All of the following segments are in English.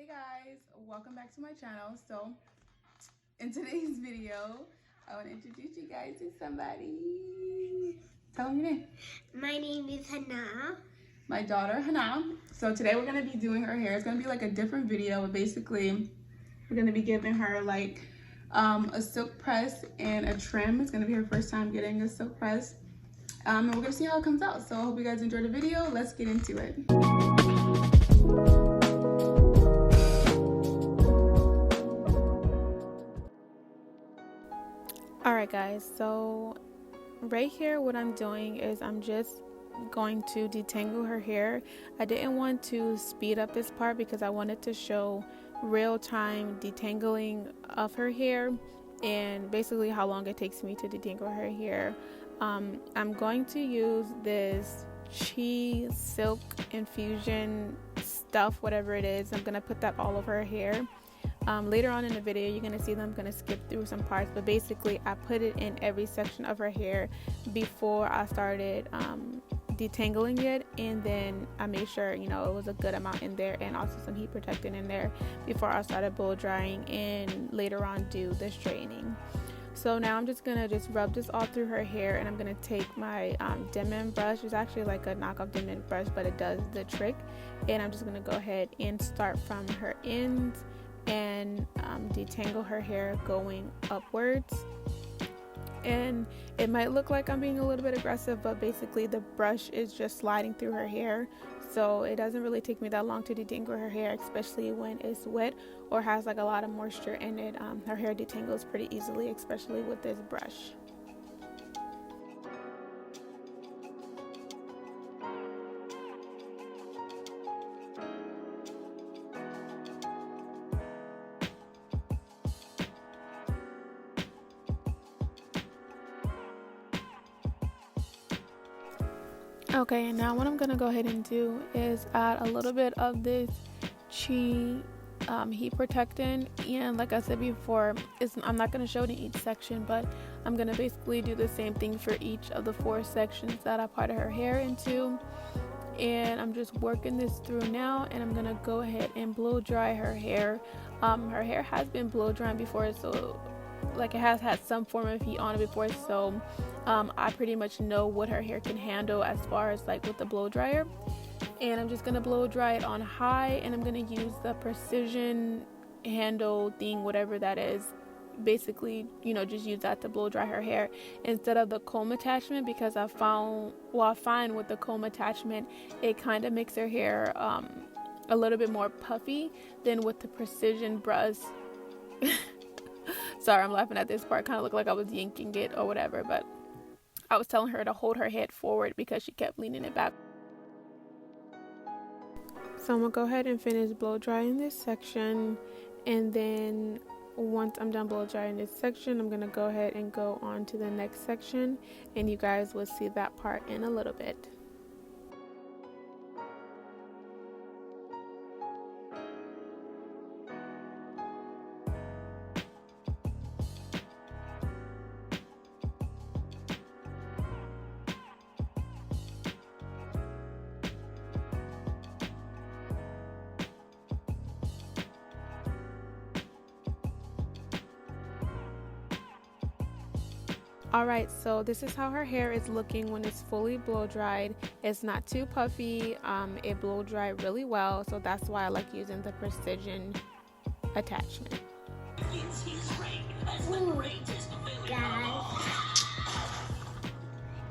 Hey guys, welcome back to my channel. So in today's video, I want to introduce you guys to somebody. Tell them your name. My name is Hannah. My daughter, Hannah. So today we're going to be doing her hair. It's going to be like a different video, but basically we're going to be giving her like a silk press and a trim. It's going to be her first time getting a silk press. And we're going to see how it comes out. So I hope you guys enjoyed the video. Let's get into it. Alright guys, so right here what I'm doing is I'm just going to detangle her hair. I didn't want to speed up this part because I wanted to show real-time detangling of her hair and basically how long it takes me to detangle her hair. I'm going to use this Chi silk infusion stuff, whatever it is. I'm going to put that all over her hair. Later on in the video you're going to see that I'm going to skip through some parts, but basically I put it in every section of her hair before I started detangling it, and then I made sure it was a good amount in there and also some heat protectant in there before I started blow drying and later on do the straightening. So now I'm just gonna rub this all through her hair, and I'm gonna take my Denman brush. It's actually like a knockoff Denman brush, but it does the trick, and I'm just gonna go ahead and start from her ends and detangle her hair going upwards. And it might look like I'm being a little bit aggressive, but basically the brush is just sliding through her hair, so it doesn't really take me that long to detangle her hair, especially when it's wet or has like a lot of moisture in it. Her hair detangles pretty easily, especially with this brush. Okay, and now what I'm gonna go ahead and do is add a little bit of this Chi heat protectant, and like I said before, I'm not gonna show it in each section, but I'm gonna basically do the same thing for each of the 4 sections that I parted her hair into. And I'm just working this through now, and I'm gonna go ahead and blow dry her hair. Her hair has been blow drying before, so like it has had some form of heat on it before, so I pretty much know what her hair can handle as far as like with the blow dryer. And I'm just gonna blow dry it on high, and I'm gonna use the precision handle thing, whatever that is. Basically, just use that to blow dry her hair instead of the comb attachment, because I find with the comb attachment it kind of makes her hair a little bit more puffy than with the precision brush. Sorry, I'm laughing at this part. Kind of looked like I was yanking it or whatever, but I was telling her to hold her head forward because she kept leaning it back. So I'm gonna go ahead and finish blow drying this section, and then once I'm done blow drying this section, I'm gonna go ahead and go on to the next section, and you guys will see that part in a little bit. Alright, so this is how her hair is looking when it's fully blow dried. It's not too puffy, it blow dried really well, so that's why I like using the precision attachment. Ooh, guys,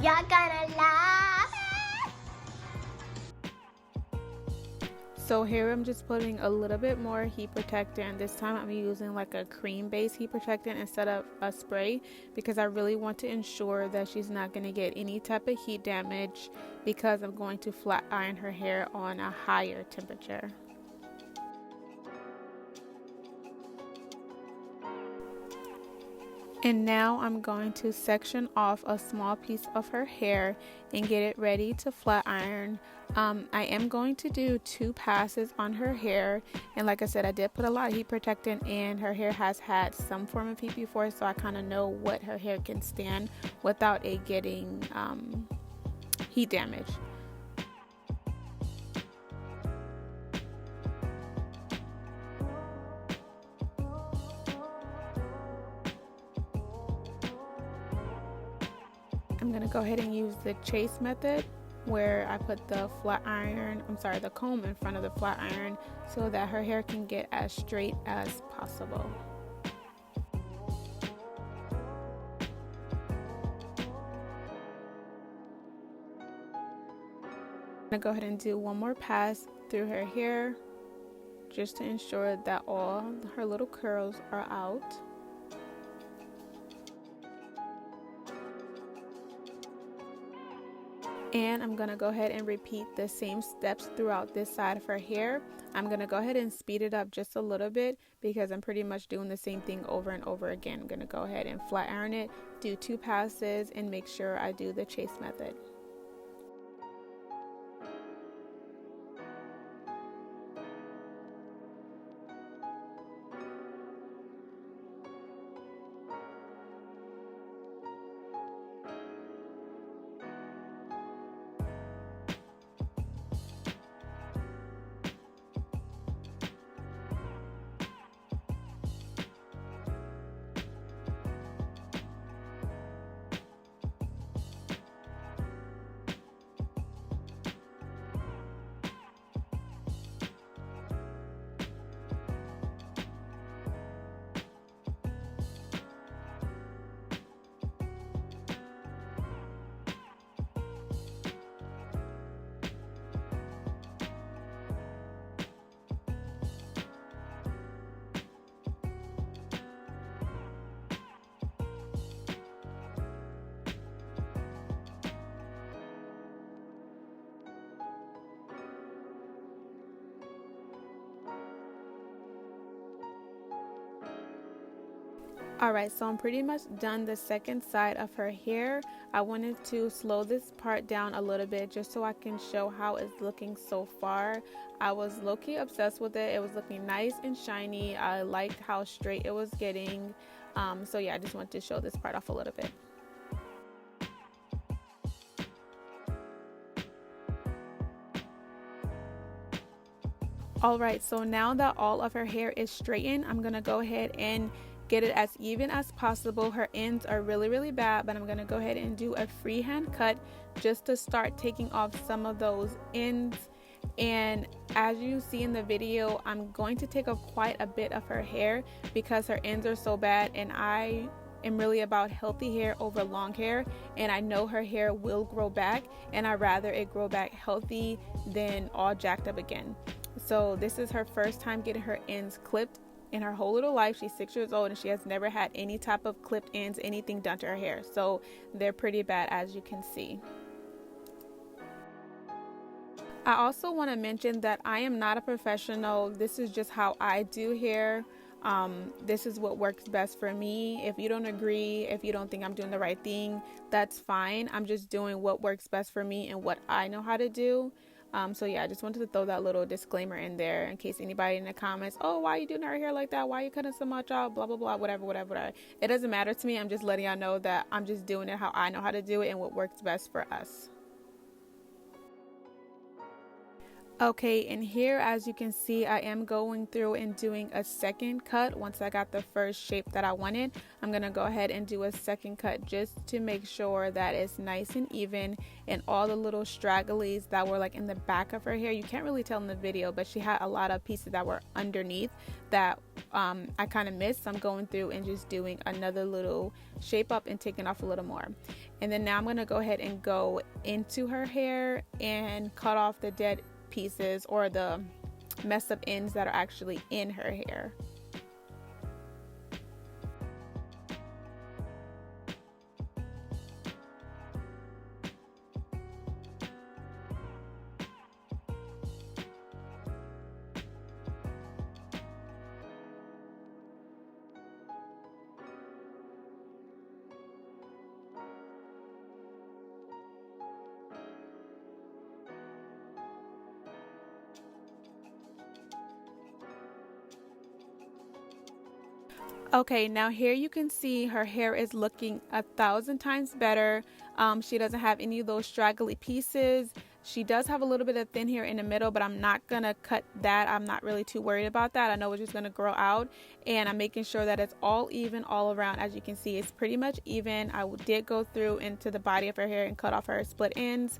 y'all gonna laugh. So here I'm just putting a little bit more heat protectant, and this time I'm using like a cream based heat protectant instead of a spray, because I really want to ensure that she's not going to get any type of heat damage, because I'm going to flat iron her hair on a higher temperature. And now I'm going to section off a small piece of her hair and get it ready to flat iron. I am going to do 2 passes on her hair, and like I said, I did put a lot of heat protectant in. Her hair has had some form of heat before, so I kind of know what her hair can stand without it getting heat damage. I'm gonna go ahead and use the chase method where I put the the comb in front of the flat iron so that her hair can get as straight as possible. I'm gonna go ahead and do one more pass through her hair just to ensure that all her little curls are out. And I'm gonna go ahead and repeat the same steps throughout this side of her hair. I'm gonna go ahead and speed it up just a little bit because I'm pretty much doing the same thing over and over again. I'm gonna go ahead and flat iron it, do 2 passes, and make sure I do the chase method. Alright, so I'm pretty much done the second side of her hair. I wanted to slow this part down a little bit just so I can show how it's looking so far. I was low-key obsessed with it. It was looking nice and shiny. I liked how straight it was getting. So yeah, I just wanted to show this part off a little bit. Alright, so now that all of her hair is straightened, I'm going to go ahead and get it as even as possible. Her ends are really bad, but I'm going to go ahead and do a freehand cut just to start taking off some of those ends. And as you see in the video, I'm going to take off quite a bit of her hair because her ends are so bad, and I am really about healthy hair over long hair, and I know her hair will grow back, and I'd rather it grow back healthy than all jacked up again. So this is her first time getting her ends clipped in her whole little life. She's 6 years old and she has never had any type of clipped ends, anything done to her hair. So they're pretty bad, as you can see. I also want to mention that I am not a professional. This is just how I do hair. This is what works best for me. If you don't agree, if you don't think I'm doing the right thing, that's fine. I'm just doing what works best for me and what I know how to do. So yeah, I just wanted to throw that little disclaimer in there in case anybody in the comments, oh, why are you doing her hair like that? Why are you cutting so much off? Blah, blah, blah, whatever. It doesn't matter to me. I'm just letting y'all know that I'm just doing it how I know how to do it and what works best for us. Okay, and here, as you can see, I am going through and doing a second cut. Once I got the first shape that I wanted, I'm going to go ahead and do a second cut just to make sure that it's nice and even, and all the little stragglies that were like in the back of her hair, you can't really tell in the video, but she had a lot of pieces that were underneath that I kind of missed. So I'm going through and just doing another little shape up and taking off a little more. And then now I'm going to go ahead and go into her hair and cut off the dead pieces or the messed up ends that are actually in her hair. Okay, now here you can see her hair is looking 1,000 times better. She doesn't have any of those straggly pieces. She does have a little bit of thin hair in the middle, but I'm not going to cut that. I'm not really too worried about that. I know it's just going to grow out, and I'm making sure that it's all even all around. As you can see, it's pretty much even. I did go through into the body of her hair and cut off her split ends.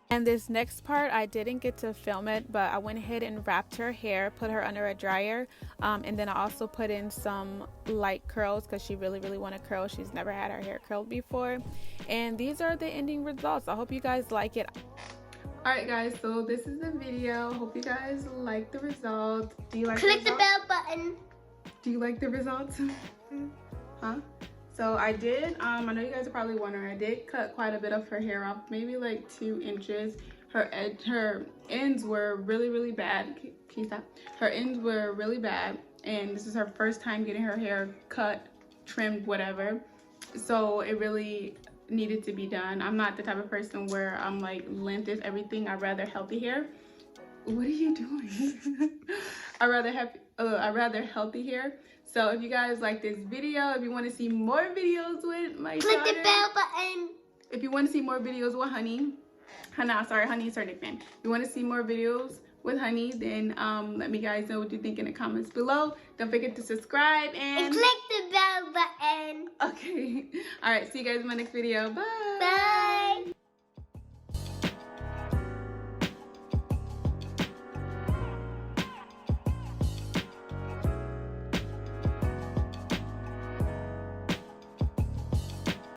And this next part, I didn't get to film it, but I went ahead and wrapped her hair, put her under a dryer, and then I also put in some light curls because she really wanted curls. She's never had her hair curled before. And these are the ending results. I hope you guys like it. Alright guys, so this is the video. Hope you guys like the results. Do you like Click the bell button. Do you like the results? Huh? So I did, I know you guys are probably wondering, I did cut quite a bit of her hair off, maybe like 2 inches. Her ends were really bad. Can you stop? Her ends were really bad, and this is her first time getting her hair cut, trimmed, whatever. So it really needed to be done. I'm not the type of person where I'm like, length is everything. I'd rather healthy hair. What are you doing? I'd rather healthy hair. So if you guys like this video, if you want to see more videos with my Click daughter, the bell button. if you want to see more videos with Honey is her nickname. If you want to see more videos with Honey, then let me guys know what you think in the comments below. Don't forget to subscribe and click the bell button. okay. All right, see you guys in my next video. Bye. Bye.